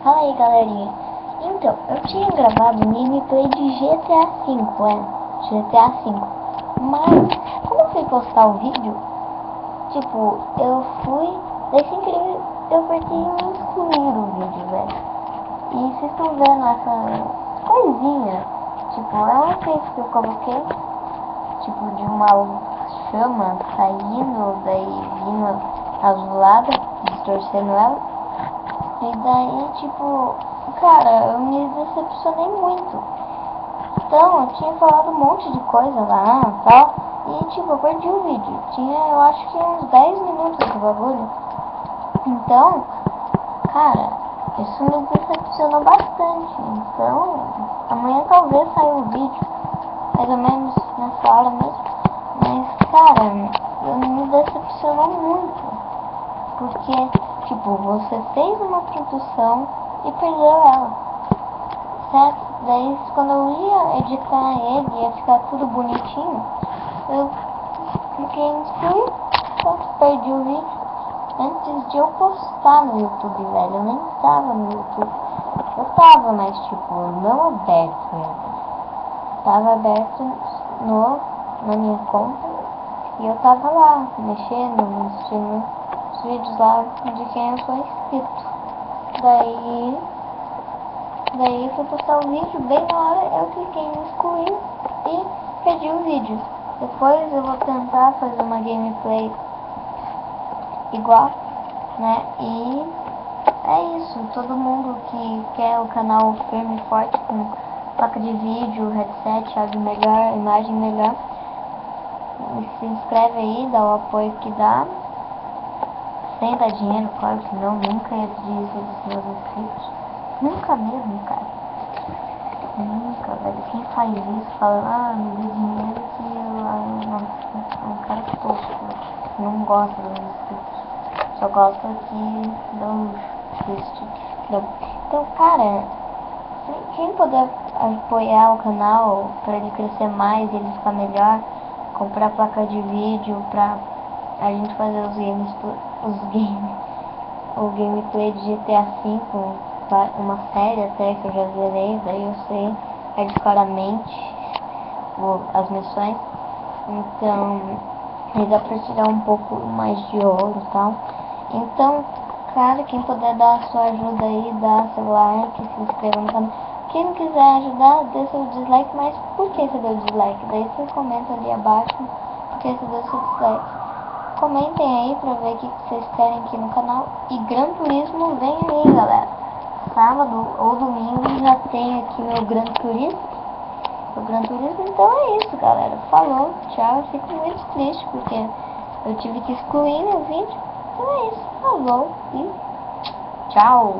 Fala aí, galerinha. Então, eu tinha gravado um gameplay de GTA V, GTA V. Mas, como eu fui postar o vídeo, tipo, eu fui, daí sem querer, eu apertei em excluir o vídeo, velho. E vocês estão vendo essa coisinha, tipo, é um efeito que eu coloquei, tipo, de uma chama saindo, daí vindo azulada, distorcendo ela. E daí, tipo, cara, eu me decepcionei muito. Então, eu tinha falado um monte de coisa lá e tal. E, tipo, eu perdi o vídeo. Tinha, eu acho que uns 10 minutos de bagulho. Então, cara, isso me decepcionou bastante. Então, amanhã talvez saia um vídeo. Mais ou menos nessa hora mesmo. Mas, cara, me decepcionou muito. Porque, tipo, você fez uma produção e perdeu ela, certo? Daí, quando eu ia editar ele, ia ficar tudo bonitinho, eu cliquei em excluir, pronto, perdi o vídeo. Antes de eu postar no YouTube, velho, eu nem tava no YouTube. Eu tava, mas, tipo, não aberto ainda. Tava aberto na minha conta e eu tava lá, mexendo, assistindo os vídeos lá de quem eu sou inscrito. Daí fui postar o vídeo, bem na hora eu cliquei em excluir e perdi o vídeo. Depois eu vou tentar fazer uma gameplay igual, né? E é isso, todo mundo que quer o canal firme e forte com placa de vídeo, headset, áudio melhor, imagem melhor, se inscreve aí, dá o apoio que dá. Sem dar dinheiro, claro que não, nunca ia pedir isso dos meus inscritos. Nunca mesmo, cara. Nunca, velho. Quem faz isso fala, me dê dinheiro que eu. Nossa, é um cara tosco. Não gosta dos inscritos. Só gosta que dá luxo. Então, cara, quem puder apoiar o canal pra ele crescer mais e ele ficar melhor, comprar placa de vídeo pra a gente fazer o gameplay de GTA V, uma série até que eu já zerei, daí eu sei hardcoreamente as missões, então aí dá pra tirar um pouco mais de ouro e tal. Então, cara, quem puder dar a sua ajuda aí, dá seu like, se inscreva no canal. Quem não quiser ajudar, dê seu dislike, mas por que você deu dislike? Daí você comenta ali abaixo por que você deu seu dislike. Comentem aí pra ver o que vocês querem aqui no canal. E Gran Turismo vem aí, galera. Sábado ou domingo já tem aqui meu Gran Turismo. O Gran Turismo, então é isso, galera. Falou, tchau. Eu fico muito triste porque eu tive que excluir meu vídeo. Então é isso, falou e tchau.